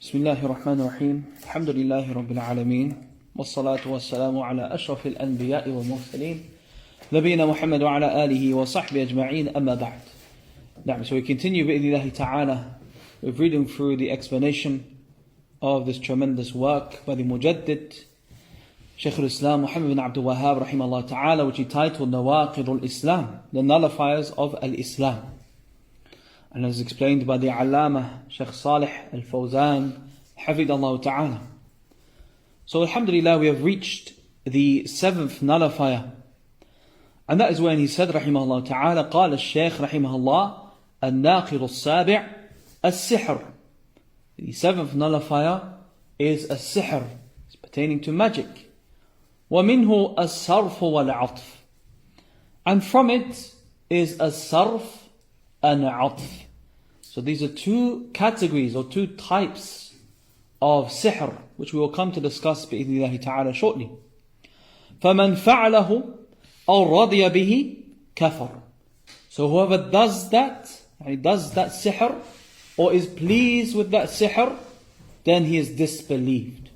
بسم الله الرحمن الرحيم الحمد لله رب العالمين والصلاة والسلام على أشرف الأنبياء والمرسلين نبينا محمد وعلى آله وصحبه أجمعين أما بعد. So we continue بإذن الله تعالى with reading through the explanation of this tremendous work by the Mujaddid Shaykh al-Islam Muhammad bin Abdul Wahhab rahimahullah ta'ala, which he titled Nawaqidul Islam, the nullifiers of al-Islam. And as explained by the Allama Shaykh Salih al-Fawzan hafidhahullah ta'ala. So alhamdulillah, we have reached the seventh nullifier, and that is when he said rahimahullah ta'ala, قال الشيخ رحمه الله الناقض السابع السحر. The seventh nullifier is السحر. It's pertaining to magic. ومنه الصرف والعطف. And from it is الصرف and atf. So these are two categories or two types of sihr, which we will come to discuss بإذن الله تعالى shortly. فمن فعله أو رضي به كفر. So whoever does that sihr or is pleased with that sihr, then he is disbelieved.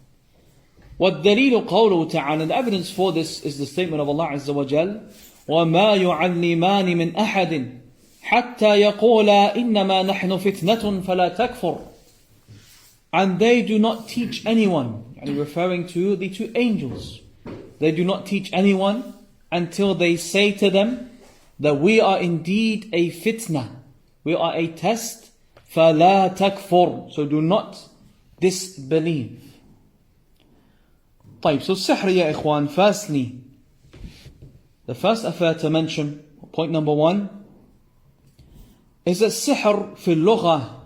والدليل قوله تعالى. The evidence for this is the statement of Allah Azza wa Jal, وما يعلمان من أحد حتى يقولا إنما نحن فتنة فلا تكفر. And they do not teach anyone, referring to the two angels, they do not teach anyone until they say to them that we are indeed a fitna, we are a test, فلا تكفر, so do not disbelieve. طيب, so sihr ya ikhwan, firstly, the first affair to mention, point number one, is that sihr في اللغة,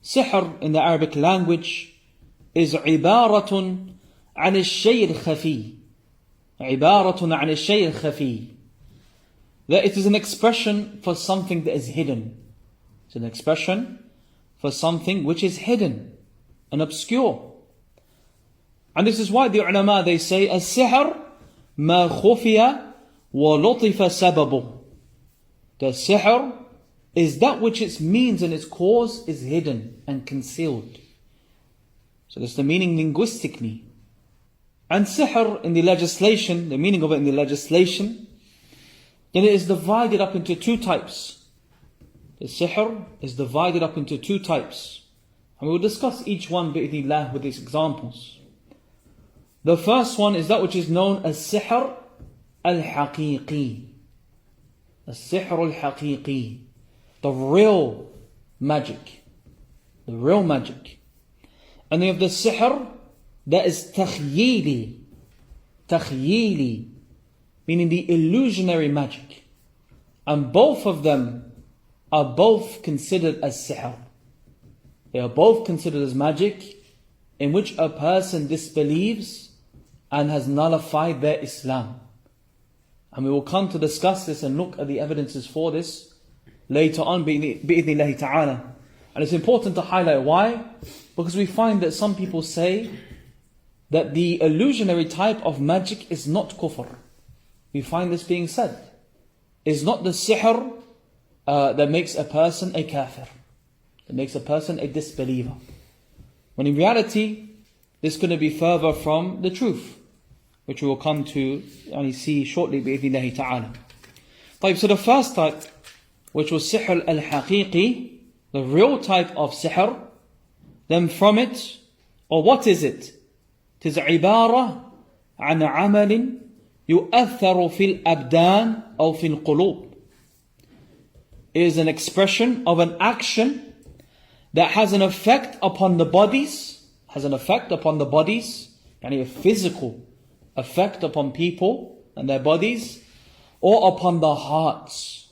sihr in the Arabic language is عبارة عن الشيء الخفي, عبارة عن الشيء الخفي, that it is an expression for something that is hidden. It's an expression for something which is hidden and obscure. And this is why the ulama, they say السحر ما خفي ولطف سببه. The sihr is that which its means and its cause is hidden and concealed. So that's the meaning linguistically. And sihr in the legislation, the meaning of it in the legislation, then it is divided up into two types. The sihr is divided up into two types. And we will discuss each one bi'idhnillah with these examples. The first one is that which is known as sihr al-haqiqi. As-sihr al-haqiqi. The real magic. The real magic. And you have the sihr that is takhyili. Takhyili, meaning the illusionary magic. And both of them are both considered as sihr. They are both considered as magic in which a person disbelieves and has nullified their Islam. And we will come to discuss this and look at the evidences for this later on bi'idhnillahi ta'ala. And it's important to highlight why, because we find that some people say that the illusionary type of magic is not kufr. We find this being said. Is not the sihr that makes a person a kafir, that makes a person a disbeliever. When in reality, this is going to be further from the truth, which we will come to and see shortly bi'idhnillahi ta'ala. So the first type, which was sihr al-haqiqi, the real type of sihr, then from it, or what is it? It is عبارة عن عمل يؤثر في الأبدان أو في القلوب. It is an expression of an action that has an effect upon the bodies, a physical effect upon people and their bodies, or upon the hearts.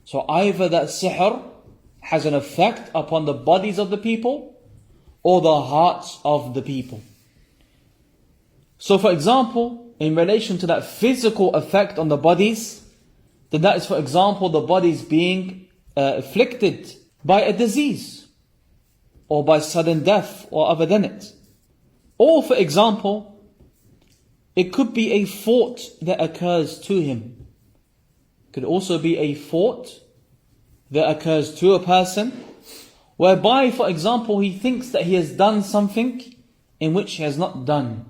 So either that sihr has an effect upon the bodies of the people or the hearts of the people. So for example, in relation to that physical effect on the bodies, then that is, for example, the bodies being afflicted by a disease or by sudden death or other than it. Or for example, it could be a thought that occurs to him. It could also be a thought that occurs to a person, whereby, for example, he thinks that he has done something in which he has not done.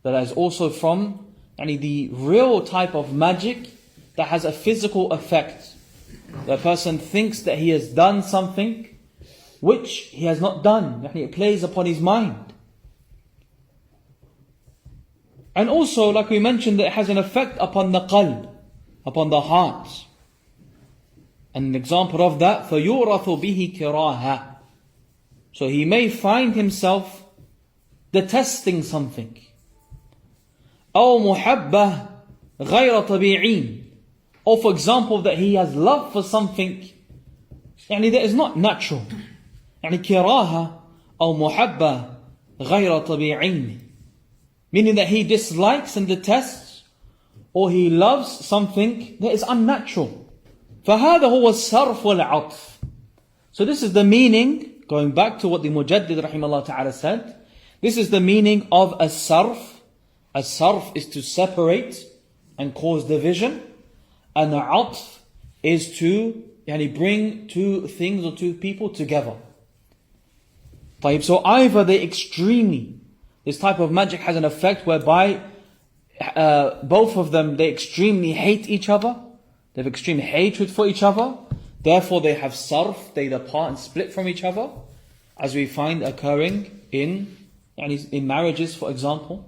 That is also from the real type of magic that has a physical effect. The person thinks that he has done something which he has not done. It plays upon his mind. And also, like we mentioned, that it has an effect upon the qalb, upon the heart. An example of that, فَيُورَثُ بِهِ كِرَاهَةً. So he may find himself detesting something. أو محبة غير طبيعين. Or for example, that he has love for something that is not natural. كراهة أو محبة غير طبيعين. Meaning that he dislikes and detests, or he loves something that is unnatural. فهذا هو الصرف والعطف. So this is the meaning, going back to what the Mujaddid rahimahullah ta'ala said, this is the meaning of as-sarf. As-sarf is to separate and cause division, and atf is to bring two things or two people together. So either this type of magic has an effect whereby both of them, they extremely hate each other, they have extreme hatred for each other, therefore they have sarf, they depart and split from each other, as we find occurring in marriages, for example,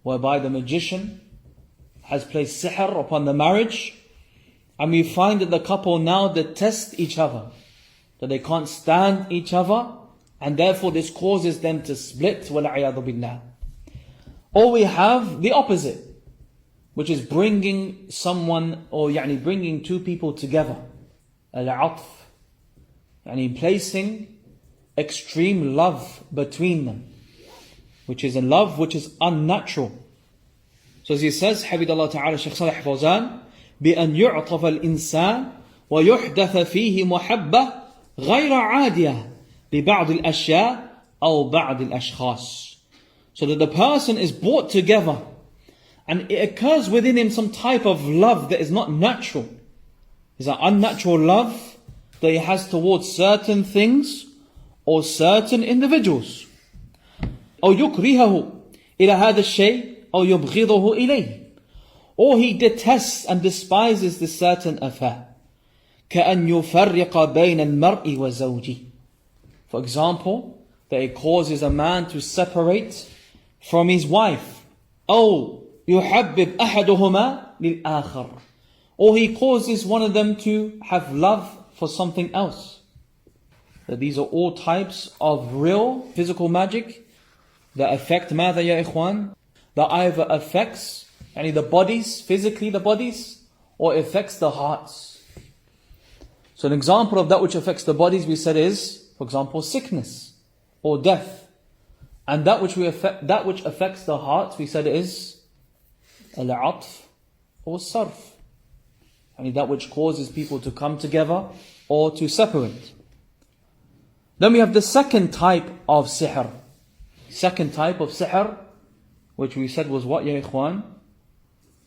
whereby the magician has placed sihr upon the marriage, and we find that the couple now detest each other, that they can't stand each other, and therefore this causes them to split, وَالْعِيَاذُ بِاللَّهِ. Or we have the opposite, which is bringing someone, or bringing two people together, al-atf, placing extreme love between them, which is a love which is unnatural. So as he says, Habibullah Ta'ala, Shaykh Salih Fawzan, بأن يعطف الإنسان ويحدث فيه محبة غير عادية لبعض الأشياء أو بعض الأشخاص. So that the person is brought together and it occurs within him some type of love that is not natural. It's an unnatural love that he has towards certain things or certain individuals. أو يكرهه إلى هذا الشيء أو يبغضه إليه. Or he detests and despises this certain affair. كأن يفرق بين المرء وزوجه. For example, that it causes a man to separate from his wife. أو يحبب أحدهما للآخر. Or he causes one of them to have love for something else. That these are all types of real physical magic that affect ماذا يا إخوان? That either affects the bodies, physically the bodies, or affects the hearts. So an example of that which affects the bodies, we said, is, for example, sickness or death. And that which affects the hearts, we said, is al-atf or sarf. That which causes people to come together or to separate. Then we have the second type of sihr. Second type of sihr, which we said was what, ya ikhwan?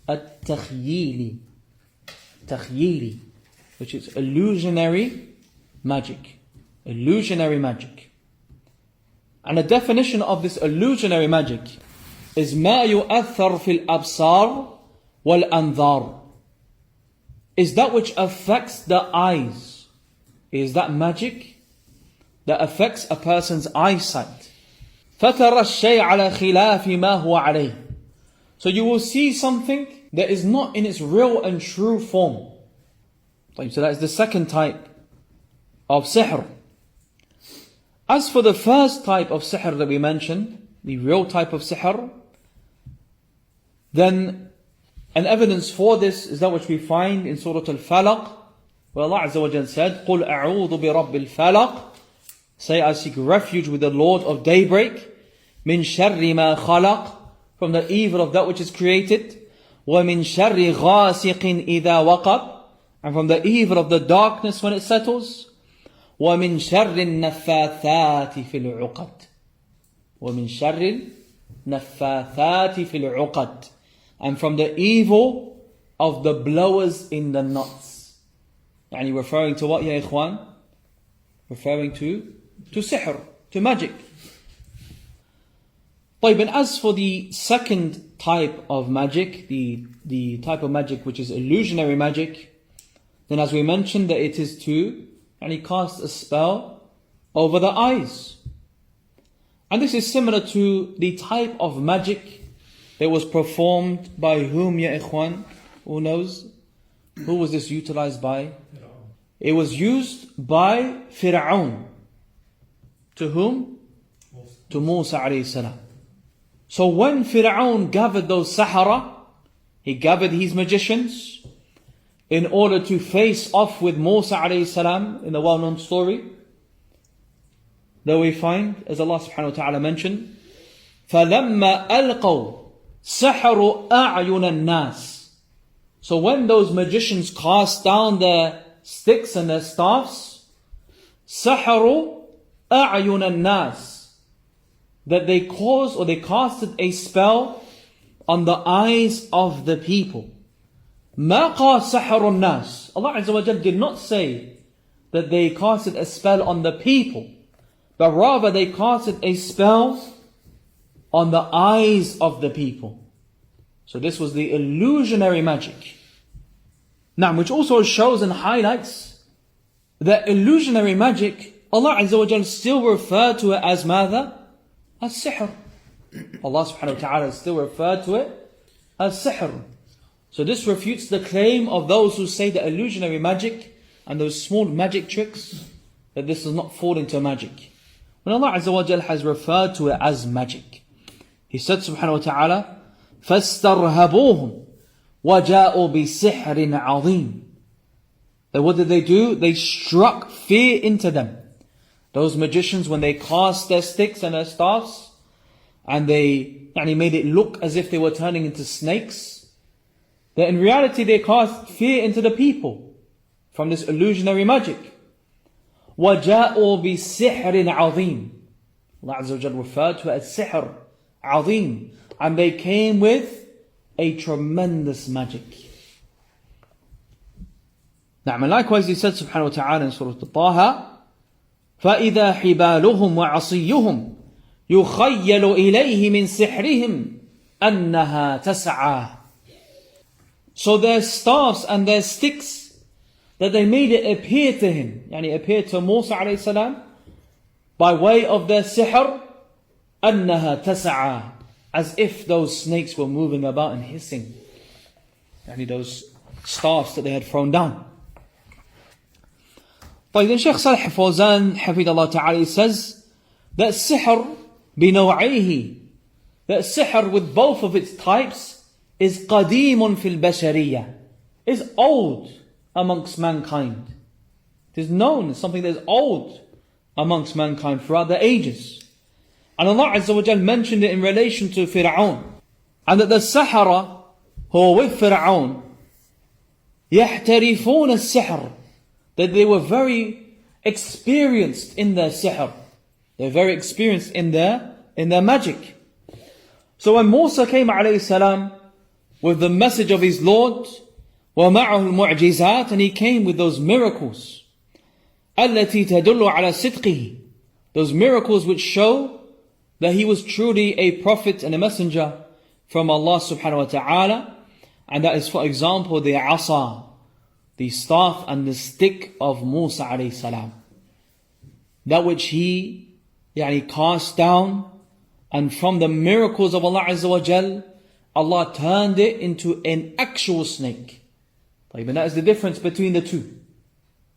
At-takhyili. Takhyili, which is illusionary magic. Illusionary magic. And the definition of this illusionary magic is ما يؤثر في الأبصار والأنظار. Is that which affects the eyes. Is that magic that affects a person's eyesight. فَتَرَى الشَّيْءَ عَلَى خِلَافِ مَا هُوَ عَلَيْهِ. So you will see something that is not in its real and true form. So that is the second type of sihr. As for the first type of sihr that we mentioned, the real type of sihr, then an evidence for this is that which we find in Surah Al-Falaq, where Allah Azza wa Jalla said, قُلْ أَعُوذُ بِرَبِّ الْفَلَقِ. Say, I seek refuge with the Lord of daybreak, مِنْ شَرِّ مَا خَلَقٍ, from the evil of that which is created, وَمِنْ شَرِّ غَاسِقٍ إِذَا وَقَبٍ, and from the evil of the darkness when it settles, وَمِنْ شَرِّ النَّفَّاثَاتِ فِي الْعُقَدِ, وَمِنْ شَرِّ النَّفَّاثَاتِ فِي الْعُقَدِ, and from the evil of the blowers in the knots. Referring to what, ya ikhwan? referring to sihr, to magic. And as for the second type of magic, the type of magic which is illusionary magic, then as we mentioned that it is to cast a spell over the eyes. And this is similar to the type of magic that was performed by whom, ya ikhwan? Who knows? Who was this utilized by? It was used by Fir'aun. To whom? To Musa alayhi salam. So when Fir'aun gathered those Sahara, he gathered his magicians in order to face off with Musa alayhi salam in the well-known story, that we find, as Allah subhanahu wa ta'ala mentioned, فَلَمَّا أَلْقَوْا سَحَرُوا أَعْيُنَ النَّاسِ. So when those magicians cast down their sticks and their staffs, سَحَرُوا أَعْيُنَ النَّاسِ, that they caused or they casted a spell on the eyes of the people. مَا قَا سَحَرُ النَّاسِ. Allah Azza wa Jal did not say that they casted a spell on the people, but rather they casted a spell on the eyes of the people. So this was the illusionary magic. Now, which also shows and highlights that illusionary magic, Allah Azza wa Jal still referred to it as ماذا? As sihr. Allah subhanahu wa ta'ala still referred to it as sihr. So this refutes the claim of those who say that illusionary magic and those small magic tricks, that this does not fall into magic. When Allah Azza wa Jal has referred to it as magic, He said subhanahu wa ta'ala, فَاسْتَرْهَبُوهُمْ وَجَاءُوا بِسِحْرٍ عَظِيمٍ. Then what did they do? They struck fear into them. Those magicians, when they cast their sticks and their staffs, and they made it look as if they were turning into snakes, that in reality they cast fear into the people from this illusionary magic. وَجَاءُوا بِسِحْرٍ عَظِيمٍ. Allah Azza wa Jal referred to it as sihr, عظيم. And they came with a tremendous magic. Now, and likewise He said subhanahu wa ta'ala in Surah Taha, فَإِذَا حِبَالُهُمْ وَعَصِيُّهُمْ يُخَيَّلُ إِلَيْهِ مِنْ سِحْرِهِمْ أَنَّهَا تَسْعَى. So their staffs and their sticks, that they made it appear to him, appear to Musa alayhi salam, by way of their sihr, أَنَّهَا تَسْعَى, as if those snakes were moving about and hissing. Those staffs that they had thrown down. Then Shaykh Salih Fawzan, Hafidullah Ta'ala, says that sihr بنوعيه, that sihr with both of its types is قديم في البشرية, is old amongst mankind. It is known as something that is old amongst mankind throughout the ages. And Allah Azza wa Jal mentioned it in relation to Fir'aun. And that the Sahara who were with Fir'aun, يحترفون السحر, that they were very experienced in their sihr. They were very experienced in their magic. So when Musa came alayhi salam with the message of his Lord, وَمَعَهُ الْمُعْجِزَاتِ, and he came with those miracles, التي تدل على صدقه, those miracles which show that he was truly a prophet and a messenger from Allah subhanahu wa ta'ala. And that is, for example, the asa, the staff and the stick of Musa alayhi salam. That which he cast down, and from the miracles of Allah Azza wa Jal, Allah turned it into an actual snake. And that is the difference between the two.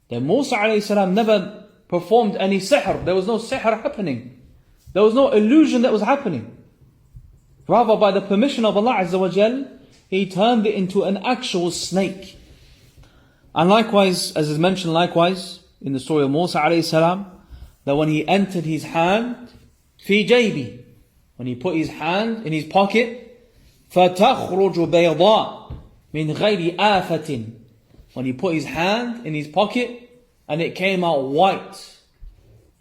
That Musa alayhi salam never performed any sihr. There was no sihr happening. There was no illusion that was happening. Rather, by the permission of Allah Azza wa Jal, He turned it into an actual snake. And likewise, as is mentioned likewise in the story of Musa alayhi salam, that when he entered his hand, fi jaybi, when he put his hand in his pocket, فَتَخْرُجُ بَيْضَاء مِنْ غَيْرِ آفَةٍ, when he put his hand in his pocket and it came out white,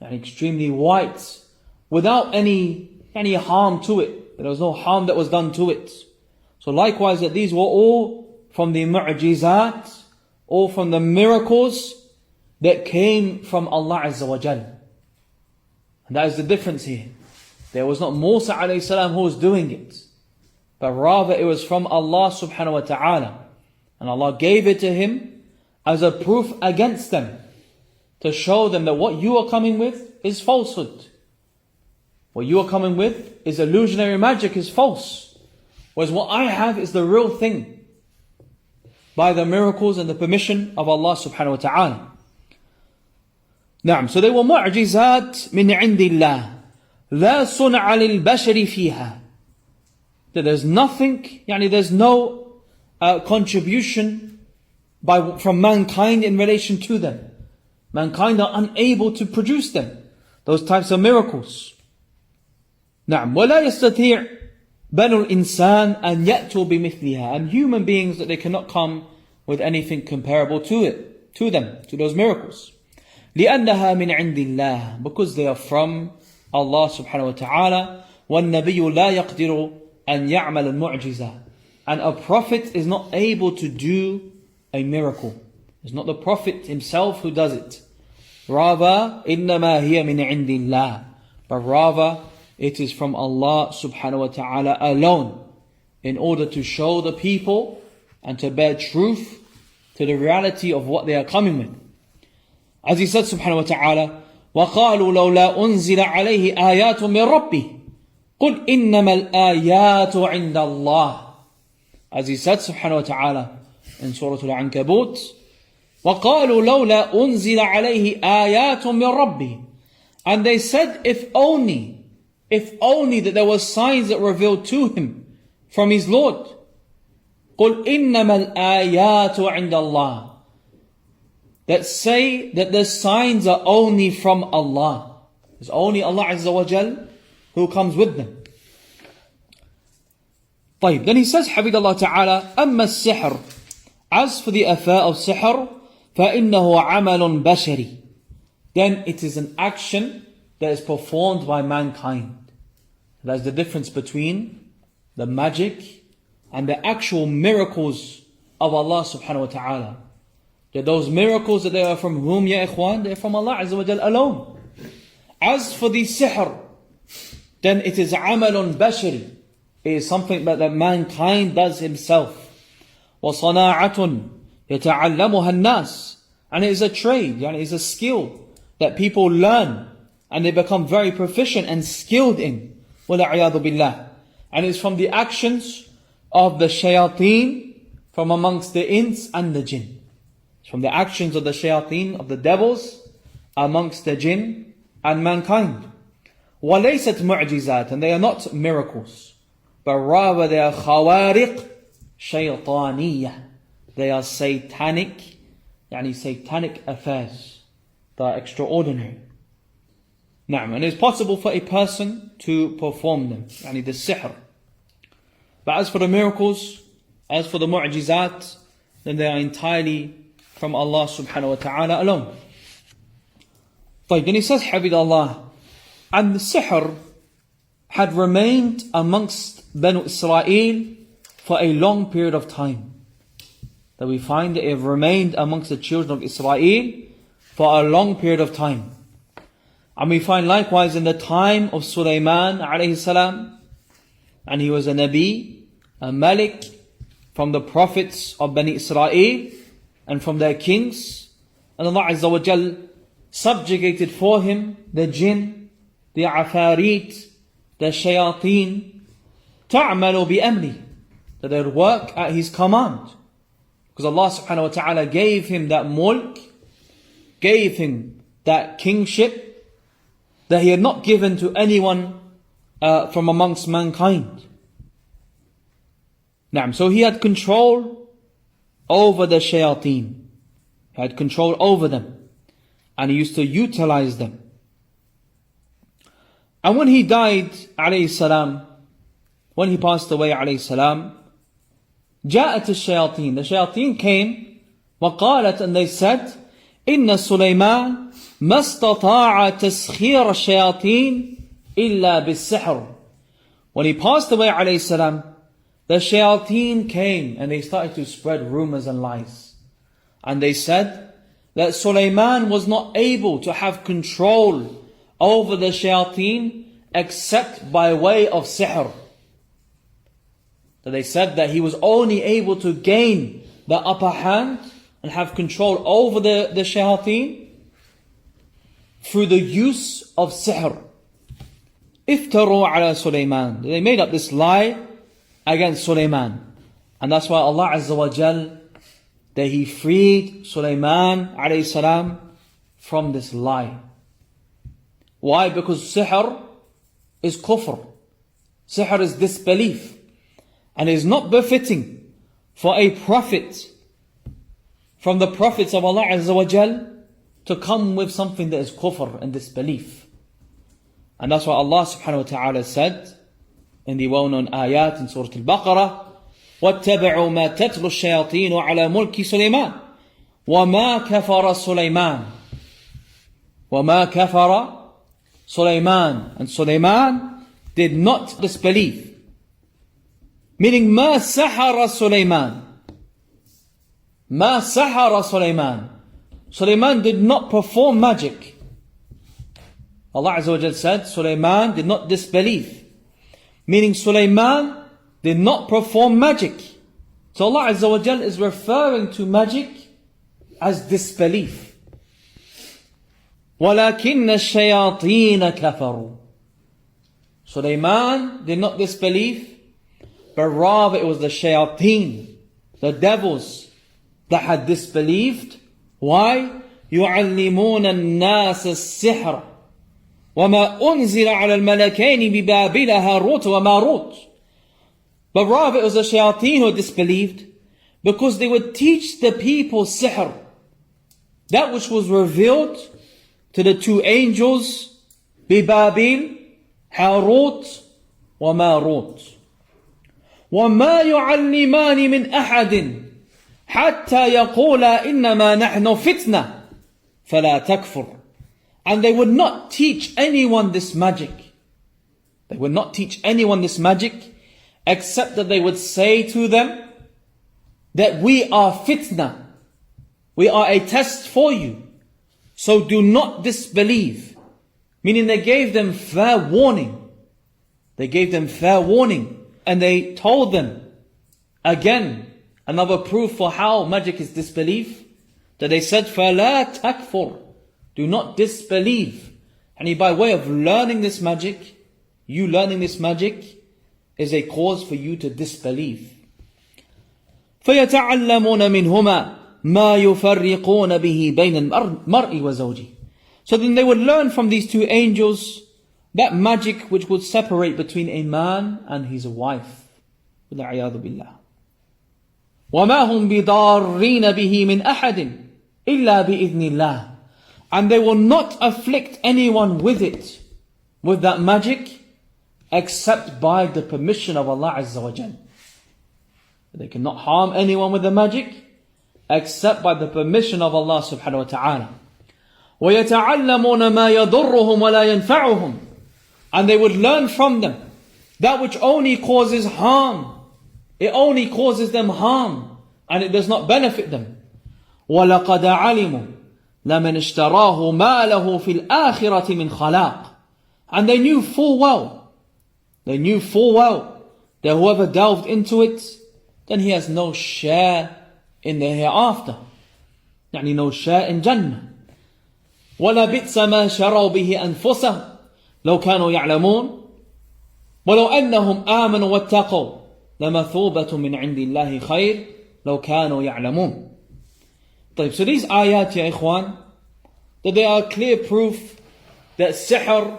and extremely white, without any harm to it. There was no harm that was done to it. So likewise, that these were all from the mu'jizat, all from the miracles that came from Allah Azza wa Jal. And that is the difference here. There was not Musa alayhi salam who was doing it, but rather it was from Allah subhanahu wa ta'ala. And Allah gave it to him as a proof against them, to show them that what you are coming with is falsehood. What you are coming with is illusionary magic, is false. Whereas what I have is the real thing, by the miracles and the permission of Allah subhanahu wa ta'ala. نعم, so they were معجزات من عند الله لا صنع للبشر فيها. That there's nothing, there's no contribution from mankind in relation to them. Mankind are unable to produce them, those types of miracles. نعم, ولا يستطيع بنو الإنسان أن يأتوا بمثلها. And human beings, that they cannot come with anything comparable to those miracles. لأنها من عند الله, because they are from Allah subhanahu wa ta'ala. والنبي لا يقدر أن يعمل المعجزة. And a prophet is not able to do a miracle. It's not the prophet himself who does it. Rather, إنما هي من عند الله. But rather, it is from Allah subhanahu wa ta'ala alone, in order to show the people and to bear truth to the reality of what they are coming with. As he said subhanahu wa ta'ala, وَقَالُوا لَوْلَا أُنزِلَ عَلَيْهِ آيَاتٌ مِّن رَبِّهِ قُلْ إِنَّمَا الْآيَاتُ عِنْدَ اللَّهِ. As he said subhanahu wa ta'ala in Surah Al-Ankabut, وَقَالُوا لَوْلَا أُنزِلَ عَلَيْهِ آيَاتٌ مِّن رَبِّهِ. And they said, if only that there were signs that were revealed to him from his Lord. قُلْ إِنَّمَا الْآيَاتُ عِنْدَ اللَّهِ. That say that the signs are only from Allah. It's only Allah Azza wa Jal who comes with them. طيب, then he says, حفظ الله تعالى, أما السحر. As for the affair of sihr, فإنه عمل بشري. Then it is an action that is performed by mankind. That's the difference between the magic and the actual miracles of Allah subhanahu wa ta'ala. That those miracles, that they are from whom, ya ikhwan? They are from Allah Azza wa Jal alone. As for the sihr, then it is amalun bashari. It is something that mankind does himself. وَصَنَاعَةٌ يَتَعَلَّمُهَا النَّاسِ. And it is a trade, it is a skill that people learn and they become very proficient and skilled in. وَلَعِيَاذُ بِاللَّهِ. And it is from the actions of the shayateen, from amongst the ins and the jinn. It's from the actions of the shayateen, of the devils, amongst the jinn and mankind. وَلَيْسَتْ مُعْجِزَاتٍ. And they are not miracles, but rather they are khawariq shaytaniyah. They are satanic, satanic affairs. They are extraordinary. And it's possible for a person to perform them, the sihr. But as for the miracles, as for the mu'jizat, then they are entirely from Allah subhanahu wa ta'ala alone. Then he says, حفظ Allah, and the sihr had remained amongst Banu Israel for a long period of time. That we find that it remained amongst the children of Israel for a long period of time. And we find likewise in the time of Sulaiman alayhi salam, and he was a Nabi, a Malik, from the prophets of Bani Israel and from their kings. And Allah Azza wa Jal subjugated for him the jinn, the afarit, the shayateen, ta'malu bi amri, that they would work at his command. Because Allah subhanahu wa ta'ala gave him that mulk, gave him that kingship, that he had not given to anyone from amongst mankind. So he had control over the shayateen. He had control over them. And he used to utilize them. And when he died, alayhi salam, when he passed away, alayhi salam, جاءت الشياطين. The shayateen came, وقالت, and they said, إن سليمان ما استطاع تسخير الشياطين إلا بالسحر. When he passed away, alayhi salam, the shayateen came and they started to spread rumors and lies. And they said that Sulaiman was not able to have control over the shayateen except by way of sihr. That they said that he was only able to gain the upper hand and have control over the shayateen through the use of sihr. Iftaru ala Sulaiman. They made up this lie against Sulaiman. And that's why Allah Azza wa Jal, that He freed Sulaiman alayhi salam from this lie. Why? Because sihr is kufr. Sihr is disbelief. And it is not befitting for a prophet from the prophets of Allah Azza wa Jal to come with something that is kufr and disbelief. And that's why Allah subhanahu wa ta'ala said in the well-known ayat in Surah Al-Baqarah, وَاتَّبَعُوا مَا تَتْلُو الشَّيَاطِينُ عَلَى مُلْكِ سُلَيْمَانَ وَمَا كَفَرَ سُلَيْمَانَ وَمَا كَفَرَ Sulaiman. And Sulaiman did not disbelieve. Meaning, مَا سَحَرَ Sulaiman. مَا سَحَرَ Sulaiman. Sulaiman did not perform magic. Allah Azza wa Jal said, Sulaiman did not disbelieve. Meaning, Sulaiman did not perform magic. So Allah Azza wa Jal is referring to magic as disbelief. وَلَكِنَّ الشَّيَاطِينَ كَفَرُوا. Sulaiman did not disbelieve, but rather it was the shayateen, the devils, that had disbelieved. Why? يُعَلِّمُونَ النَّاسَ السِّحْرَ وَمَا أُنزِلَ عَلَى الْمَلَكَيْنِ بِبَابِلَ هَارُوتَ وَمَارُوتَ. But rather it was the shayateen who disbelieved, because they would teach the people sihr, that which was revealed to the two angels, بِبَابِل, هَارُوتَ وَمَارُوتَ. وَمَا يُعَلِّمَانِ مِنْ أَحَدٍ حَتَّى يَقُولَا إِنَّمَا نَحْنُ فِتْنَةٌ فَلَا تَكْفُرْ. And they would not teach anyone this magic. They would not teach anyone this magic, except that they would say to them that we are fitna. We are a test for you. So do not disbelieve. Meaning they gave them fair warning. They gave them fair warning. And they told them, again, another proof for how magic is disbelief, that they said, فَلَا تَكْفُرْ. Do not disbelieve. And by way of learning this magic, you learning this magic is a cause for you to disbelieve. فَيَتَعَلَّمُونَ مِنْهُمَا مَا يُفَرِّقُونَ بِهِ بَيْنَ الْمَرْءِ وَزَوْجِهِ. So then they would learn from these two angels that magic which would separate between a man and his wife. وَالْعِيَاذُ بِاللَّهِ. وَمَا هُمْ بِضَارِّينَ بِهِ مِنْ أَحَدٍ إِلَّا بِإِذْنِ اللَّهِ. And they will not afflict anyone with it, with that magic, except by the permission of Allah Azza wa Jal. They cannot harm anyone with the magic, except by the permission of Allah subhanahu wa ta'ala. وَيَتَعَلَّمُونَ مَا يَضُرُّهُمْ وَلَا يَنْفَعُهُمْ. And they would learn from them that which only causes harm. It only causes them harm, and it does not benefit them. وَلَقَدْ عَلِمُوا لَمَنْ اشْتَرَاهُ مَا لَهُ فِي الْآخِرَةِ مِنْ خَلَاقٍ. And they knew full well that whoever delved into it, then he has no share in the hereafter. يعني no share in Jannah. وَلَبِئْسَ مَا شَرَوْا بِهِ أَنفُسَهُمْ لو كانوا يعلمون ولو أنهم آمنوا واتقوا لمثوبة من عند الله خير لو كانوا يعلمون. طيب, so these ayat, ya ikhwan, that they are clear proof that sihr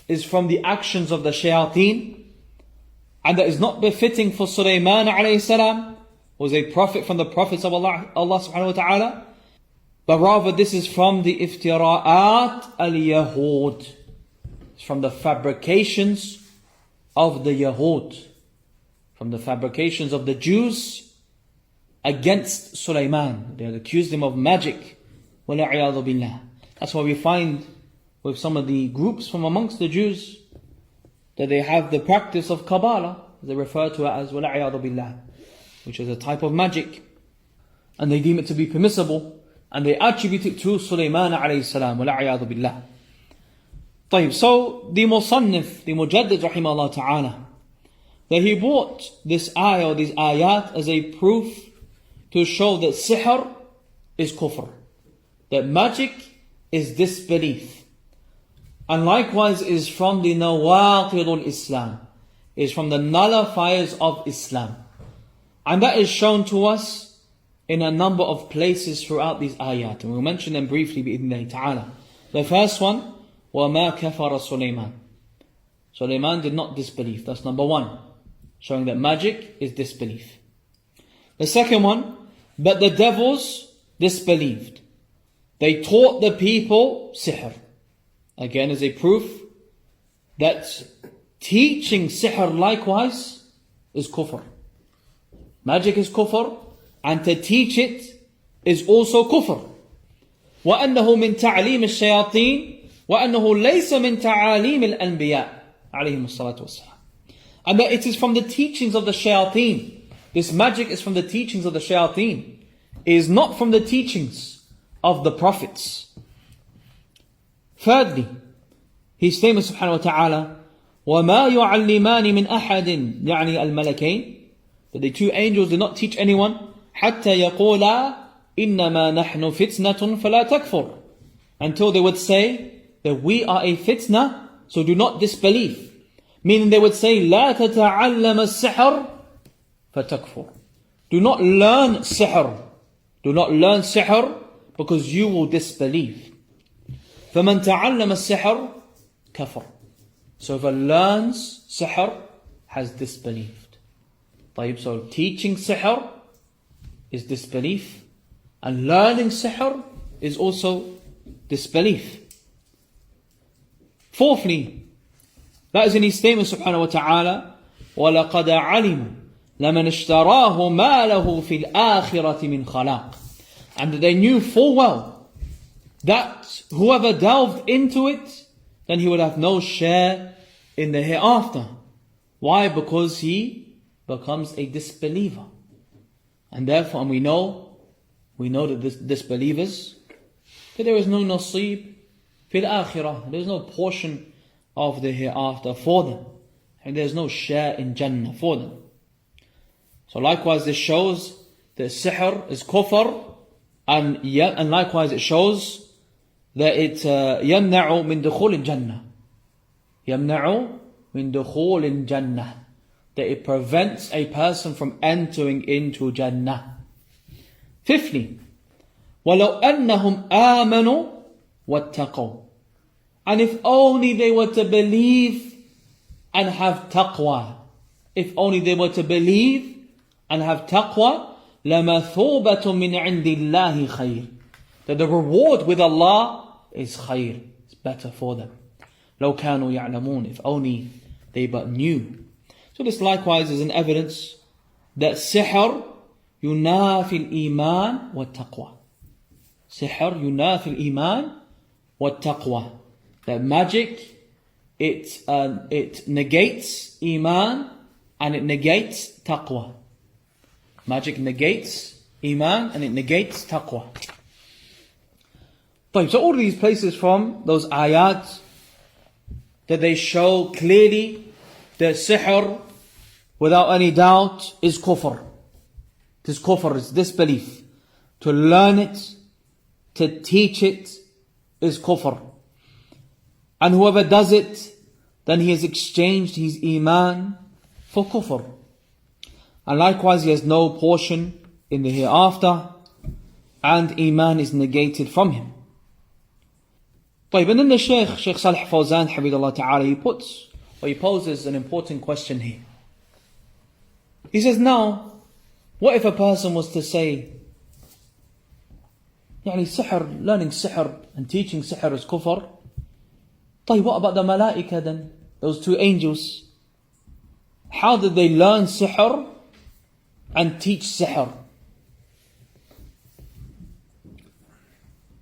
is from the actions of the shayateen, and that is not befitting for Sulaiman alayhi salam, who was a prophet from the prophets of Allah subhanahu wa ta'ala, but rather this is from the iftira'at al-Yahud. It's from the fabrications of the Yahud, from the fabrications of the Jews against Sulaiman. They had accused him of magic. وَلَعِيَاذُ بِاللَّهِ. That's why we find with some of the groups from amongst the Jews that they have the practice of Kabbalah. They refer to it as وَلَعِيَاذُ بِاللَّهِ, which is a type of magic. And they deem it to be permissible and they attribute it to Sulaiman alayhi salam, wala'iyadu billah. طيب, so the Musannif, the Mujaddid rahimahullah ta'ala, that he brought this ayah or these ayat as a proof to show that sihr is kufr, that magic is disbelief, and likewise is from the Nawaqidul Islam, is from the nullifiers of Islam. And that is shown to us in a number of places throughout these ayat, and we'll mention them briefly bi'idhnillahi ta'ala. The first one, وَمَا كَفَرَ سُلَيْمَانَ. Sulaiman did not disbelieve. That's number one, showing that magic is disbelief. The second one, but the devils disbelieved. They taught the people sihr. Again, as a proof that teaching sihr likewise is kufr. Magic is kufr, and to teach it is also kufr. وَأَنَّهُ مِنْ تَعْلِيمِ الشَّيَاطِينِ وَأَنَّهُ لَيْسَ مِنْ تَعَالِيمِ الْأَنْبِيَاءِ عَلَيْهِمُ الصَّلَاةُ وَالسَّلَامُ. And that it is from the teachings of the shayateen. This magic is from the teachings of the shayateen. It is not from the teachings of the prophets. Thirdly, his statement subhanahu wa ta'ala, وَمَا يُعَلِّمَانِ مِنْ أَحَدٍ يعني الْمَلَكَيْنِ, that the two angels did not teach anyone, حَتَّى يَقُولَا إِنَّمَا نَحْنُ فِتْنَةٌ فَلَا تَكْفُرْ, until they would say that we are a fitna, so do not disbelieve. Meaning they would say, لَا تَتَعَلَّمَ السِّحْرِ فَتَكْفُرْ. Do not learn sihr. Do not learn sihr because you will disbelieve. فَمَنْ تَعَلَّمَ السِّحْرِ كَفَرْ. So whoever learns sihr has disbelieved. طيب, so teaching sihr is disbelief, and learning sihr is also disbelief. Fourthly, that is in his statement subhanahu wa ta'ala, وَلَقَدْ عَلِمُوا لَمَنْ اشْتَرَاهُ مَا لَهُ فِي الْآخِرَةِ مِنْ خَلَاقٍ. And they knew full well that whoever delved into it, then he would have no share in the hereafter. Why? Because he becomes a disbeliever. And therefore, and we know that this disbelievers, that there is no nasib fil akhirah, there is no portion of the hereafter for them, and there is no share in Jannah for them. So likewise this shows that sihr is kufr, and likewise it shows that it يمنع من دخول الجنة. يمنع من دخول الجنة, that it prevents a person from entering into Jannah. Fifthly, وَلَوْ أَنَّهُمْ آمَنُوا وَاتَّقَوْا. And if only they were to believe and have taqwa. If only they were to believe and have taqwa, لَمَثُوبَةٌ مِّنْ عِنْدِ اللَّهِ خَيْرٌ. That the reward with Allah is khayr. It's better for them. لَوْ كَانُوا يَعْلَمُونَ. If only they but knew. So this likewise is an evidence that sihr ينافي الإيمان والتقوى. Sihr ينافي الإيمان والتقوى. That magic, it negates iman and it negates taqwa. Magic negates iman and it negates taqwa. So all these places from those ayat, that they show clearly that sihr, without any doubt, is kufr. It is kufr, it's disbelief. To learn it, to teach it, is kufr. And whoever does it, then he has exchanged his iman for kufr. And likewise he has no portion in the hereafter, and iman is negated from him. And then the Shaykh Salih Fawzan, Habibullah Ta'ala, he poses an important question here. He says, now, what if a person was to say, sihr, learning sihr and teaching sihr is kufr? What about the malaika then? Those two angels. How did they learn sihr and teach sihr?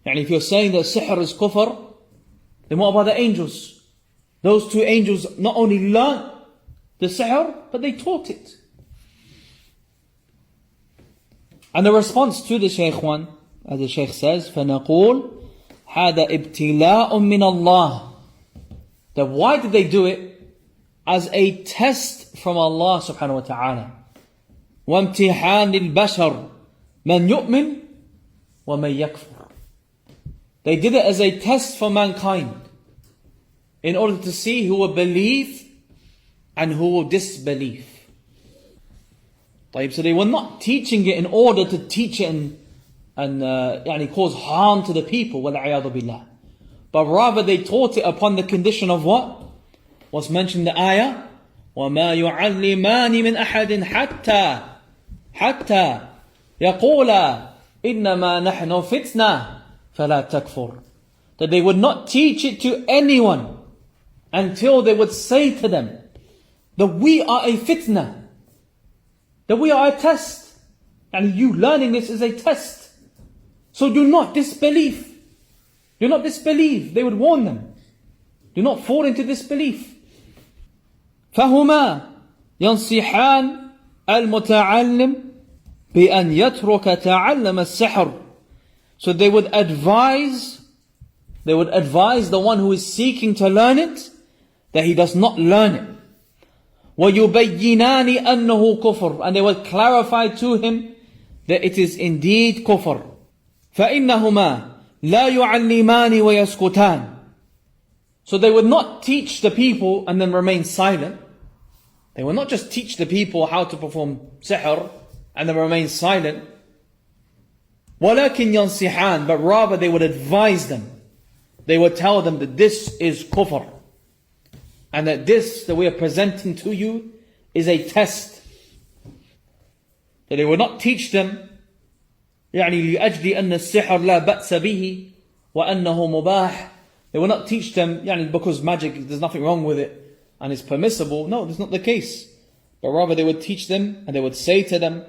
If you're saying that sihr is kufr, then what about the angels? Those two angels not only learned the sihr, but they taught it. And the response to the Shaykh one, as the Shaykh says, فَنَقُولُ هَذَا ابْتِلَاءٌ مِّنَ اللَّهِ. That why did they do it? As a test from Allah subhanahu wa ta'ala. وَامْتِحَانِ الْبَشَرِ مَنْ يُؤْمِنْ وَمَنْ يَكْفُرُ. They did it as a test for mankind, in order to see who will believe and who will disbelieve. So they were not teaching it in order to teach it and cause harm to the people, وَالْعِيَاذُ بِاللَّهِ. But rather they taught it upon the condition of what? What's mentioned in the ayah? وَمَا يُعَلِّمَانِ مِنْ أَحَدٍ حَتَّى يَقُولَا إِنَّمَا نَحْنُ فِتْنَةٌ فَلَا تَكْفُرْ. That they would not teach it to anyone until they would say to them that we are a fitna, that we are a test, and you learning this is a test. So do not disbelieve. Do not disbelieve. They would warn them. Do not fall into disbelief. فهما ينصحان المتعلم بأن يترك تعلم السحر. So they would advise the one who is seeking to learn it that he does not learn it. وَيُبَيِّنَانِ أَنَّهُ كُفْرٌ. And they will clarify to him that it is indeed kufr. فَإِنَّهُمَا لَا يُعَلِّمَانِ وَيَسْكُتَانِ. So they would not teach the people and then remain silent. They would not just teach the people how to perform sihr and then remain silent. وَلَكِنْ يَنْصِحَانِ. But rather they would advise them. They would tell them that this is kufr, and that this that we are presenting to you is a test. That they would not teach them لأجل أن السحر لا بأس به وأنه مباح. They will not teach them because magic, there's nothing wrong with it and it's permissible. No, that's not the case. But rather they would teach them and they would say to them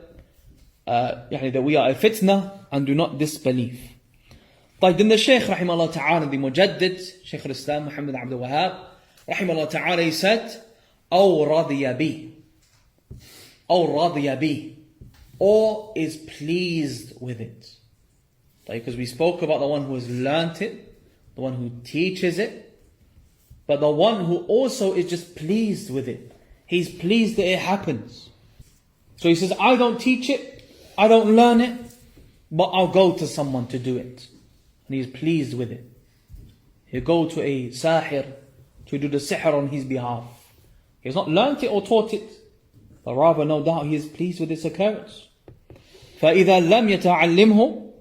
that we are a fitna and do not disbelieve. Then the Shaykh rahimahullah ta'ala, the Mujaddid, Shaykh al-Islam Muhammad Abdul Wahhab rahimahullah ta'ala, he said, أو رضي به, أو رضي به, or is pleased with it. Because we spoke about the one who has learnt it, the one who teaches it, but the one who also is just pleased with it. He's pleased that it happens. So he says, I don't teach it, I don't learn it, but I'll go to someone to do it. And he's pleased with it. He'll go to a sahir to do the sihr on his behalf. He has not learnt it or taught it, but rather no doubt he is pleased with its occurrence. فإذا لم يتعلمه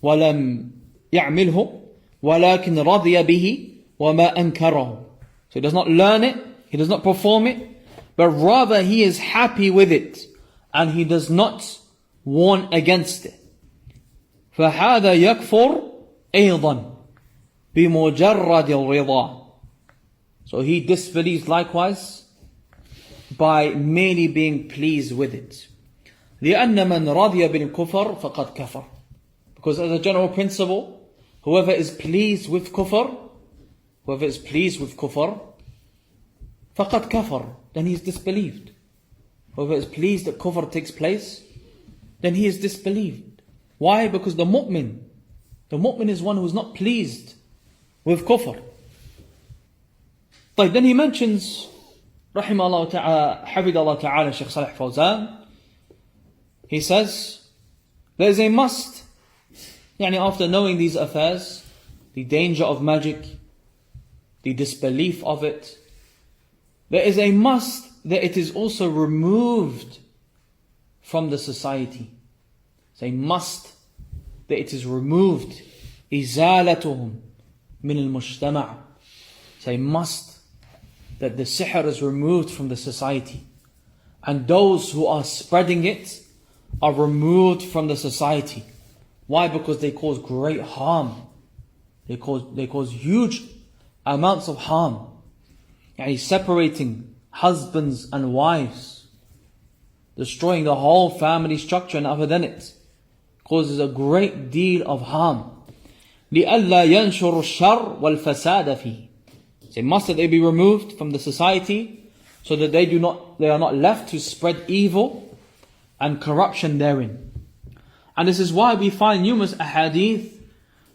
ولم يعمله ولكن رضي به وما أنكره. So he does not learn it, he does not perform it, but rather he is happy with it and he does not warn against it. فهذا يكفر أيضا بمجرد الرضا. So he disbelieves likewise by merely being pleased with it. لأن من رضي بالكفر فقد كفر. Because as a general principle, whoever is pleased with kufr, فقد كفر, then he is disbelieved. Whoever is pleased that kufr takes place, then he is disbelieved. Why? Because the mu'min is one who is not pleased with kufr. Then he mentions, rahimahullah ta'ala, hafidhullah ta'ala, Shaykh Salih Fawzan, he says, there is a must, after knowing these affairs, the danger of magic, the disbelief of it, there is a must that it is also removed from the society. It's a must that it is removed. إِزَالَتُهُمْ مِنَ الْمُجْتَمَعِ. It's a must that the sihr is removed from the society. And those who are spreading it are removed from the society. Why? Because they cause great harm. They cause huge amounts of harm. Separating husbands and wives, destroying the whole family structure and other than it, causes a great deal of harm. لِأَلَّا يَنْشُرُ الشَّرْ وَالْفَسَادَ فِيهِ. It must that they be removed from the society so that they are not left to spread evil and corruption therein. And this is why we find numerous ahadith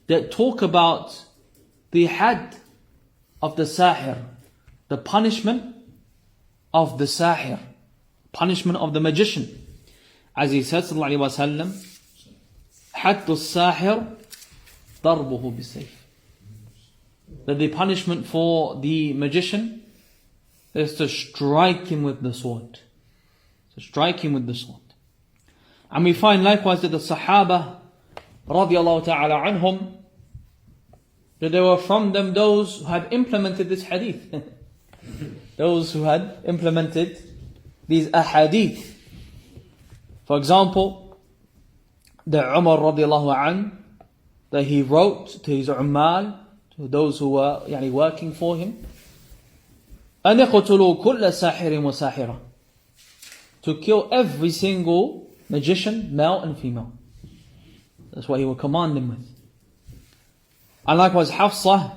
that talk about the had of the sahir, the punishment of the sahir, punishment of the magician. As he said, sallallahu alaihi wasallam, حَدُّ السَّاحِرِ ضَرْبُهُ بِالسَّيْفِ. That the punishment for the magician is to strike him with the sword. To strike him with the sword. And we find likewise that the Sahaba radiallahu ta'ala anhum, that there were from them those who had implemented this hadith. Those who had implemented these ahadith. For example, the Umar radiallahu an, that he wrote to his ummal, to those who were working for him, أن يقتلوا كل ساحر وساحرة, to kill every single magician, male and female. That's what he would command them with. And likewise Hafsa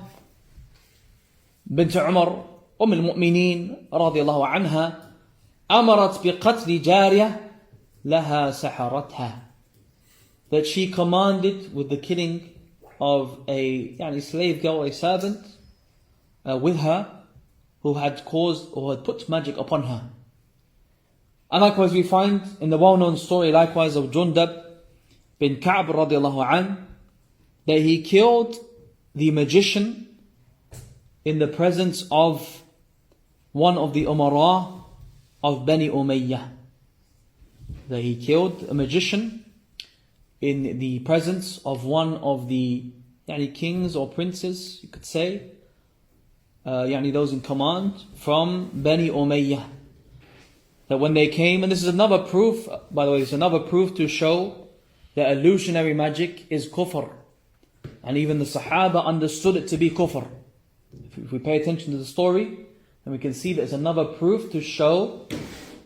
bint Umar al-Mu'mineen radiyallahu anha أمرت بقتل جارية لها سحرتها, that she commanded with the killing of a slave girl, a servant with her, who had caused or had put magic upon her. And likewise we find in the well-known story likewise of Jundab bin Ka'b radiallahu an, that he killed the magician in the presence of one of the Umara of Bani Umayyah. That he killed a magician in the presence of one of the kings or princes, you could say, those in command from Bani Umayyah. That when they came, and this is another proof, by the way, it's another proof to show that illusionary magic is kufr. And even the Sahaba understood it to be kufr. If we pay attention to the story, then we can see that it's another proof to show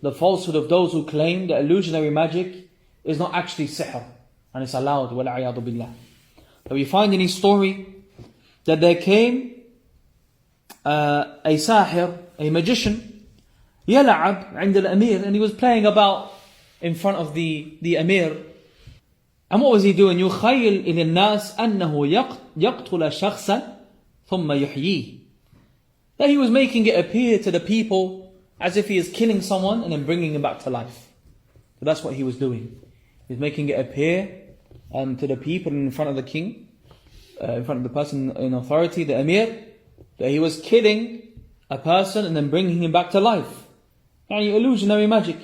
the falsehood of those who claim that illusionary magic is not actually sihr, and it's allowed, وَالْعِيَاذُ بِاللَّهِ. But we find in his story that there came a sahir, a magician, يلعب عند الأمير, and he was playing about in front of the Amir. And what was he doing? يخيل إلى الناس أنه يقتل شخصا ثم يحييه. That he was making it appear to the people as if he is killing someone and then bringing him back to life. So that's what he was doing. He was making it appear to the people in front of the king, in front of the person in authority, the Amir, that he was killing a person and then bringing him back to life. Illusionary magic.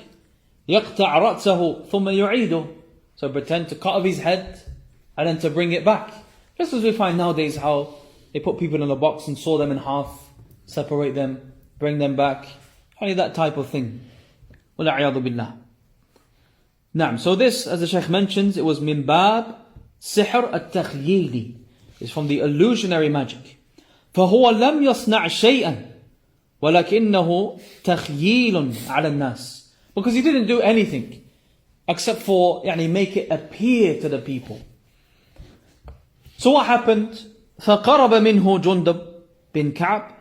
يقطع رأسه ثم يعيده. So pretend to cut off his head and then to bring it back. Just as we find nowadays how they put people in a box and saw them in half, separate them, bring them back. Only that type of thing. وَالْعِيَاذُ بِاللَّهِ. Naam. So this, as the Shaykh mentions, it was min bab sihr at-takhyili. It's from the illusionary magic. فَهُوَ لَمْ يَصْنَعْ شَيْئًا وَلَكِنَّهُ تَخْيِيلٌ عَلَى النَّاسِ. Because he didn't do anything except for make it appear to the people. So what happened? فَقَرَبَ مِنْهُ جُنْدَبْ bin Ka'b.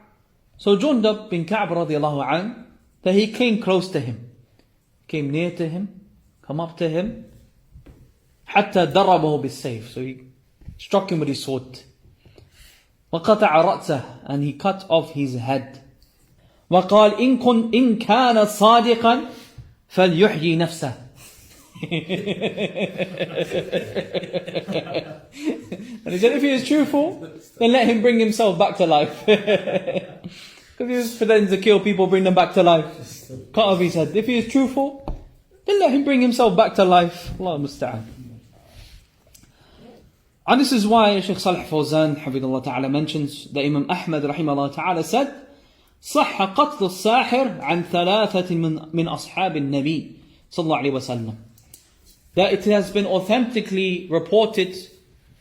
So Jundab bin Ka'b radiallahu an, that he came close to him, came near to him, come up to him, حتى ضربه بالسيف. So he struck him with his sword. وقطع رأسه, and he cut off his head. وقال إن كان صادقا فليحيي نفسه. And he said, if he is truthful, then let him bring himself back to life. Because he was pretending to kill people, bring them back to life. Cut off his head. If he is truthful, then let him bring himself back to life. Allah musta'an. And this is why Shaykh Salih Fawzan Hafidhullah Ta'ala mentions that Imam Ahmad Rahimahullah Ta'ala said, صح قتل الساحر عن ثلاثة من أصحاب النبي صلى الله عليه وسلم. That it has been authentically reported,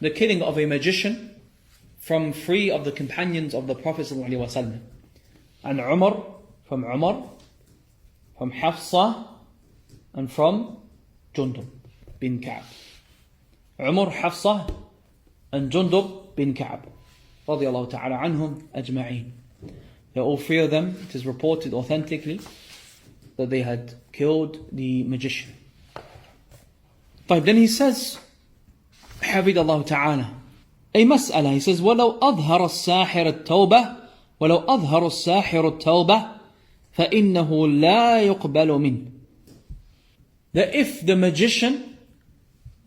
the killing of a magician, from 3 of the companions of the Prophet صلى الله عليه وسلم. And Umar, from Hafsa, and from Jundub bin Ka'b. Umar, Hafsa, and Jundub bin Ka'b radiyallahu ta'ala anhum ajma'een. All 3 of them, it is reported authentically that they had killed the magician. Then he says, حفظ الله تعالى a مسألة. He says ولو أظهر الساحر التوبة ولو أظهر الساحر التوبة فإنه لا يقبل منه. That if the magician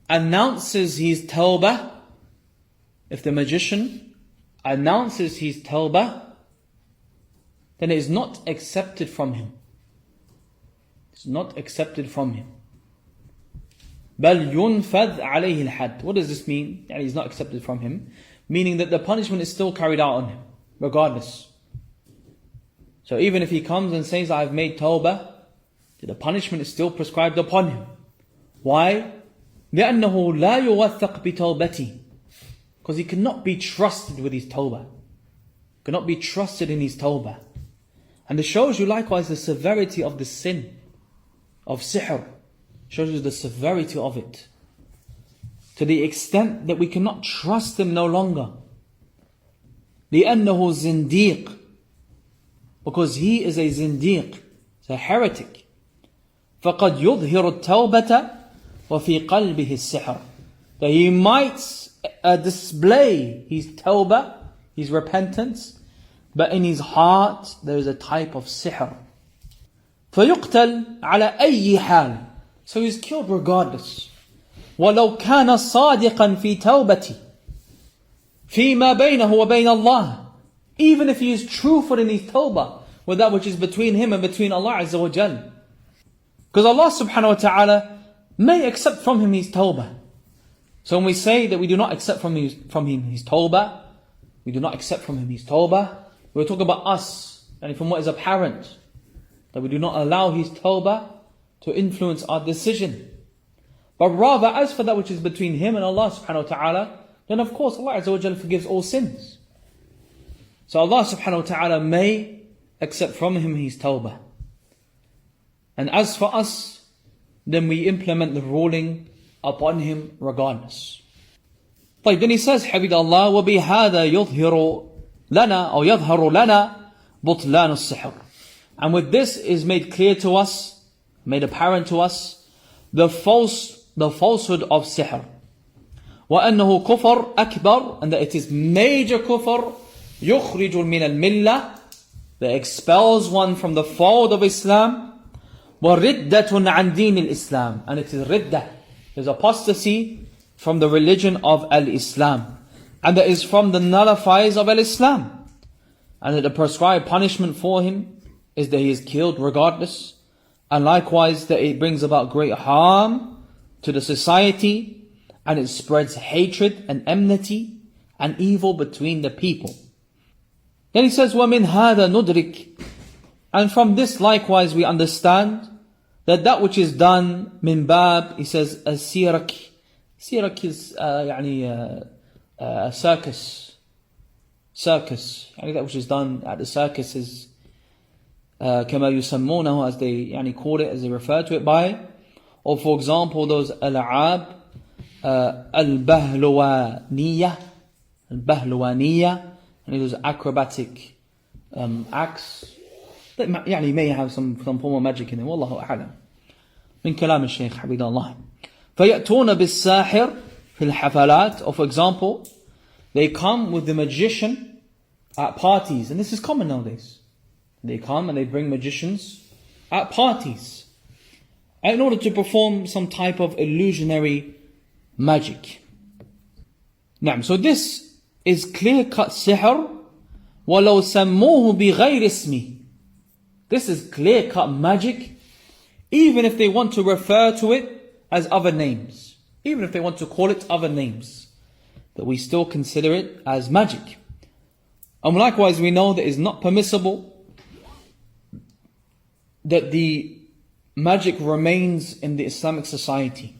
announces his tawbah, if the magician announces his tawbah, then it is not accepted from him. It's not accepted from him. بل ينفذ عليه الحد. What does this mean? Yani it's not accepted from him. Meaning that the punishment is still carried out on him, regardless. So even if he comes and says, I've made tawbah, the punishment is still prescribed upon him. Why? لأنه لا يوثق بتوبته. Because he cannot be trusted with his tawbah. Cannot be trusted in his tawbah. And it shows you likewise the severity of the sin of sihr. Shows you the severity of it. To the extent that we cannot trust him no longer. لأنه زنديق. Because he is a zindiq. He's a heretic. فقد يظهر التوبة وفي قلبه السحر. That he might display his tawbah, his repentance, but in his heart there is a type of sihr. فيقتل على أي حال. So he's killed regardless. ولو كان صادقا في توبته فيما بينه وبين الله. Even if he is truthful in his tawbah with that which is between him and between Allah Azza wa Jal. Because Allah subhanahu wa ta'ala may accept from him his tawbah. So when we say that we do not accept from him his tawbah, we do not accept from him his tawbah, we're talking about us, and from what is apparent, that we do not allow his tawbah to influence our decision. But rather, as for that which is between him and Allah subhanahu wa ta'ala, then of course Allah Azza wa Jalla forgives all sins. So Allah subhanahu wa ta'ala may accept from him his tawbah. And as for us, then we implement the ruling upon him regardless. طيب, then he says, حفظ الله وبهذا يظهر لنا أو يظهر لنا بطلان السحر. And with this is made clear to us, made apparent to us, the falsehood of sihr. وأنه كفر أكبر, and that it is major kufr, يخرج من الملة, that expels one from the fold of Islam. وردة عن دين الإسلام, and it is riddah, there's apostasy from the religion of Al-Islam, and that is from the nullifiers of Al-Islam, and that the prescribed punishment for him is that he is killed regardless, and likewise that it brings about great harm to the society, and it spreads hatred and enmity and evil between the people. Then he says, وَمِنْ هَذَا نُدْرِكْ, and from this likewise we understand that which is done min bab, he says, السيرك. Sirak is circus. That which is done at the circus is كما يسمونه, as they call it, as they refer to it by. Or for example, those العاب البهلوانية, and those acrobatic acts that may have some form of magic in them. والله أعلم. من كلام الشيخ حفظه الله. فيأتون بالساحر في الحفلات. Or for example, they come with the magician at parties, and this is common nowadays. They come and they bring magicians at parties in order to perform some type of illusionary magic. So this is clear-cut sihr. وَلَوْ سَمُّوهُ بِغَيْرِ اسْمِهِ. This is clear-cut magic, even if they want to refer to it as other names. Even if they want to call it other names, that we still consider it as magic. And likewise we know that it is not permissible that the magic remains in the Islamic society.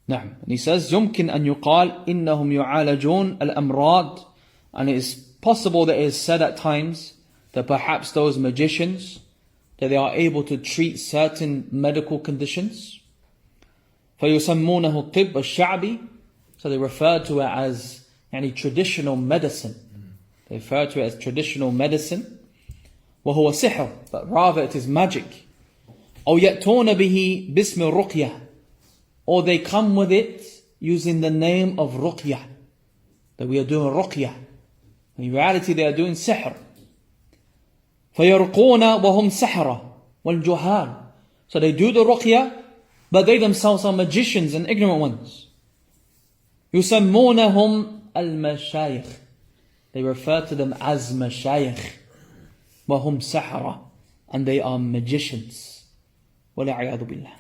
And he says, يمكن أن يقال إنهم يعالجون الأمراض. And it is possible that it is said at times that perhaps those magicians, that they are able to treat certain medical conditions. فيسمونه الطب الشعبي. So they refer to it as traditional medicine. They refer to it as traditional medicine. وهو سحر, but rather it is magic. أو يأتون به باسم الرقية, or they come with it using the name of ruqyah, that we are doing ruqyah. In reality they are doing sihr. فَيَرْقُونَ وَهُمْ سَحْرَةٌ وَالْجُهَالُ. So they do the ruqyah, but they themselves are magicians and ignorant ones. يُسَمُّونَهُمْ الْمَشَايِخ. They refer to them as mashayikh. وَهُمْ سَحْرَةٌ. And they are magicians. وَلَعِيَاذُ بِاللَّهِ.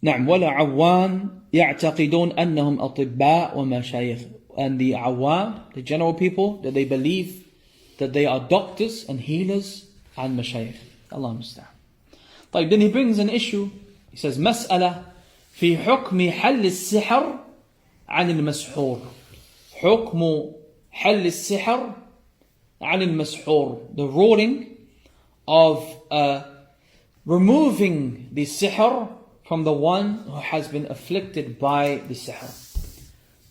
نعم. وَلَعَوَّانْ يَعْتَقِدُونَ أَنَّهُمْ أَطِبَّاء وَمَشَايِخ. And the awam, the general people, that they believe that they are doctors and healers and mashayikh. Allah musta'an. طيب, then he brings an issue. He says, مسألة في حكم حل السحر عن المسحور. حكم حل السحر عن المسحور. The ruling of removing the sihr from the one who has been afflicted by the sihr.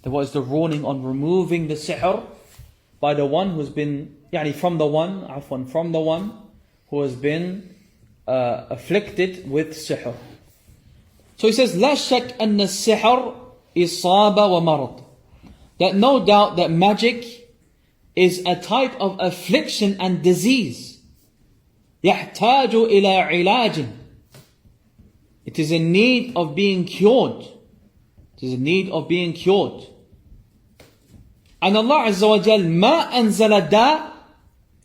There was the ruling on removing the sihr by the one who's been, from the one who has been afflicted with sihr. So he says, لا شك أن السحر إصابة ومرض. That no doubt that magic is a type of affliction and disease. يحتاج إلى علاج. It is in need of being cured. It is in need of being cured. And Allah Azza wa Jal ما أنزل داء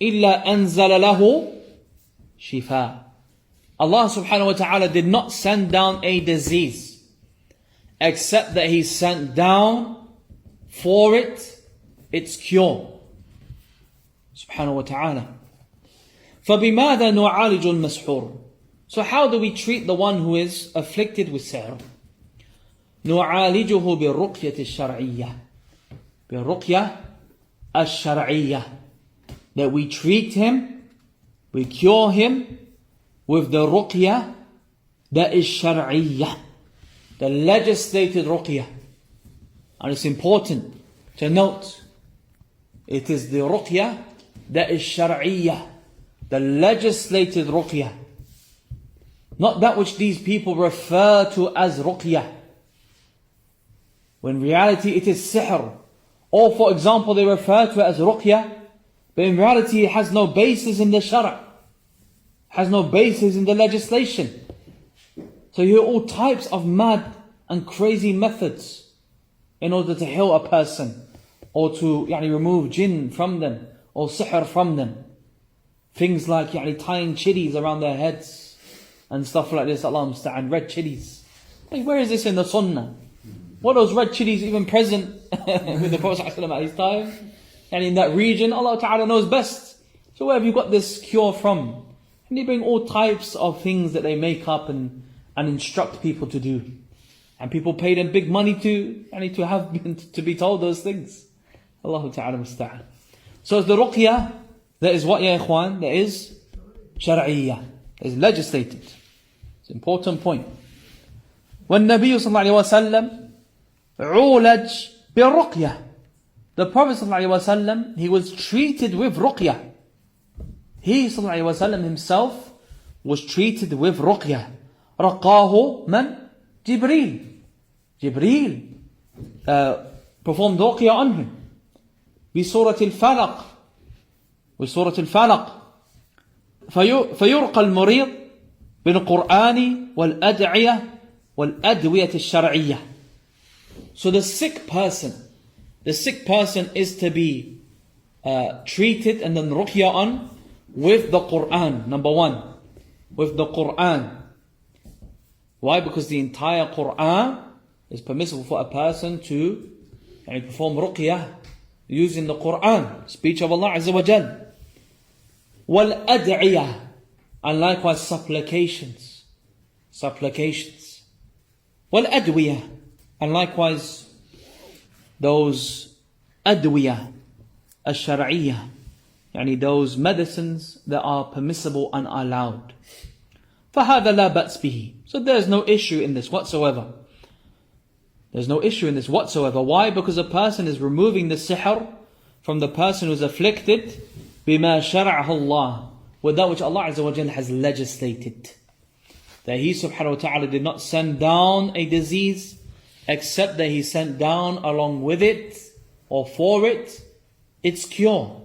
إلا أنزل له شفاء. Allah subhanahu wa ta'ala did not send down a disease except that He sent down for it its cure. Subhanahu wa ta'ala. فَبِمَاذَا نُعَالِجُ الْمَسْحُورِ. So how do we treat the one who is afflicted with sihr? نُعَالِجُهُ بِالرُّقْيَةِ الشَّرْعِيَّةِ. بِالرُّقْيَةِ الشَّرْعِيَّةِ. That we treat him, we cure him with the ruqyah that is shar'iyyah, the legislated ruqyah. And it's important to note, it is the ruqyah that is shar'iyyah, the legislated ruqyah, not that which these people refer to as ruqyah, when in reality it is sihr. Or for example, they refer to it as ruqyah, but in reality it has no basis in the Sharh, has no basis in the legislation. So you hear all types of mad and crazy methods in order to heal a person, or to remove jinn from them, or sihr from them. Things like tying chilies around their heads and stuff like this. Allah musta'an, red chilies. Like, where is this in the Sunnah? Were those red chilies even present with the Prophet ﷺ at his time? And in that region, Allah Ta'ala knows best. So where have you got this cure from? And they bring all types of things that they make up and instruct people to do. And people pay them big money to be told those things. Allah Ta'ala musta'an. So it's the ruqyah, that is what, ya ikhwan? That is shar'iyyah, that is legislated. It's an important point. وَالنَّبِيُّ صلى الله عليه وسلم عُولَجْ بِالرُّقْيَةِ. The Prophet صلى الله عليه وسلم, he was treated with ruqyah. He صلى الله عليه وسلم himself was treated with ruqyah. رقاه من? Jibreel performed ruqyah on him. بسورة الفلق. بسورة الفلق. فيرقى المريض بالقرآن والأدعية والأدوية الشرعية. So the sick person is to be treated and then ruqyah on with the Quran. Number one, with the Quran. Why? Because the entire Quran is permissible for a person to perform ruqyah using the Quran, speech of Allah Azza wa Jal. Wal ad'iyah, and likewise supplications. Wal adwiyah, and likewise those adwiyah ash-shar'iyyah, those medicines that are permissible and allowed. فَهَذَا لَا بَأْسْ بِهِ. So there's no issue in this whatsoever. Why? Because a person is removing the sihr from the person who's afflicted بِمَا شَرَعَهُ اللَّهِ, with that which Allah Azza wa Jal has legislated. That He subhanahu wa ta'ala did not send down a disease except that He sent down along with it or for it its cure.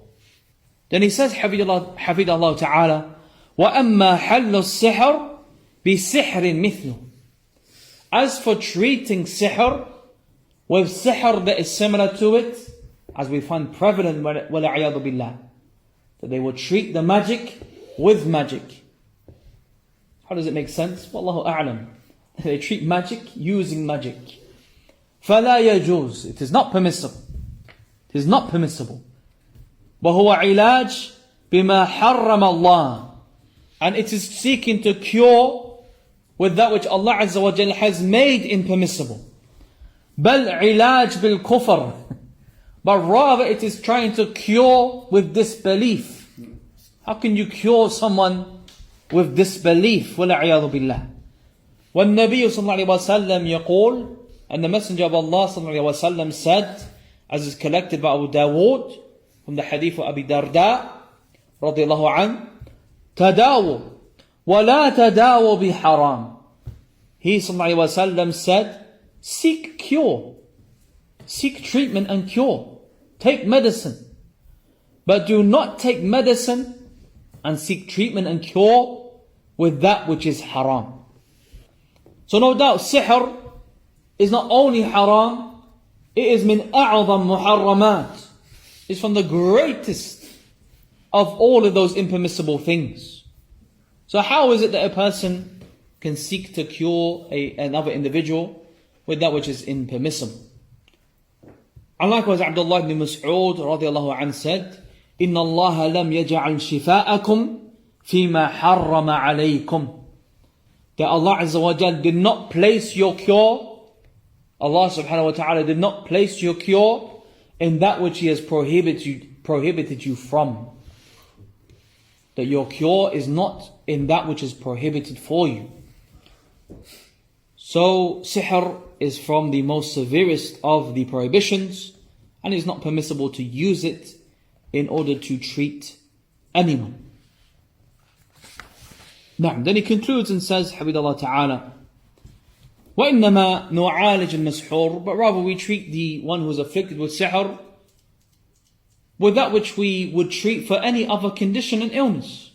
Then he says, Hafidallah Ta'ala, وَأَمَّا حَلُّ السِّحْرِ بِسِحْرٍ مِثْلُ. As for treating sihr with sihr that is similar to it, as we find prevalent, وَلَعِيَاذُ بِاللَّهِ, that they will treat the magic with magic. How does it make sense? Wallahu a'lam. They treat magic using magic. فَلَا يَجُوز. It is not permissible. It is not permissible. وَهُوَ عِلَاجٌ بِمَا حَرَّمَ اللَّهِ. And it is seeking to cure with that which Allah Azza wa Jalla has made impermissible. بَلْ عِلَاجٌ بِالْكُفْرِ. But rather it is trying to cure with disbelief. How can you cure someone with disbelief? وَلَعِيَاذُ بِاللَّهِ. وَالنَّبِيُّ صلى الله عليه وسلم يقول, and the Messenger of Allah صلى الله عليه وسلم said, as is collected by Abu Dawood, from the hadith of Abi Darda رضي الله عنه, تداووا ولا تداووا بحرام. He صلى الله عليه وسلم said, seek cure, seek treatment and cure, take medicine, but do not take medicine and seek treatment and cure with that which is haram. So no doubt sihr is not only haram, it is min a'zam muharramat. It's from the greatest of all of those impermissible things. So how is it that a person can seek to cure another individual with that which is impermissible? And likewise Abdullah ibn Mas'ud radiallahu anhu said, إِنَّ اللَّهَ لَمْ يَجْعَلْ شِفَاءَكُمْ فِي مَا حَرَّمَ عَلَيْكُمْ. That Allah Azza wa Jal did not place your cure, Allah subhanahu wa ta'ala did not place your cure in that which He has prohibited you from. That your cure is not in that which is prohibited for you. So sihr is from the most severest of the prohibitions, and it is not permissible to use it in order to treat anyone. Now, then he concludes and says, Habibullah Ta'ala, وَإِنَّمَا نُعَالِجُ الْمَسْحُورِ. But rather we treat the one who is afflicted with sihr with that which we would treat for any other condition and illness,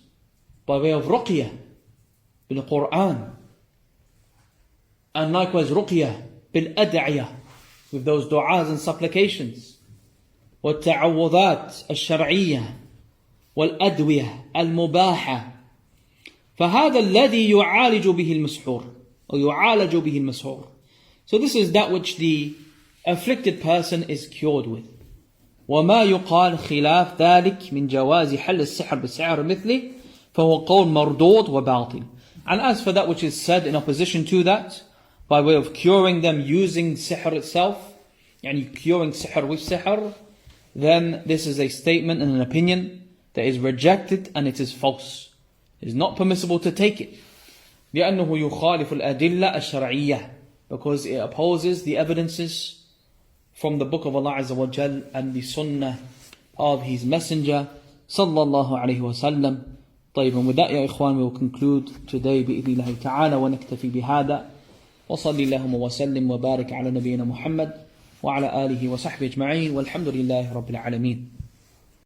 by way of ruqyah bil Quran, and likewise ruqyah bil ad'iyah, with those du'as and supplications, والتعوذات الشرعية والأدوية المباحة. فهذا الذي يعالج به المسحور, or يعالج به المسحور. So this is that which the afflicted person is cured with. وما يقال خلاف ذلك من جواز حل السحر بالسحر مثله فهو قول مردود وباطل. And as for that which is said in opposition to that, by way of curing them using sihr itself, yani curing sihr with sihr, then this is a statement and an opinion that is rejected and it is false. It is not permissible to take it. لأنه يخالف الأدلة الشرعية, because it opposes the evidences from the book of Allah Azza wa Jal and the sunnah of His Messenger sallallahu alayhi wa sallam. طيب, and with that يا إخوان we will conclude today بإذن الله تعالى ونكتفي بهذا وصلي اللهم وسلم وبارك على نبينا محمد وعلى آله وصحبه أجمعين والحمد لله رب العالمين.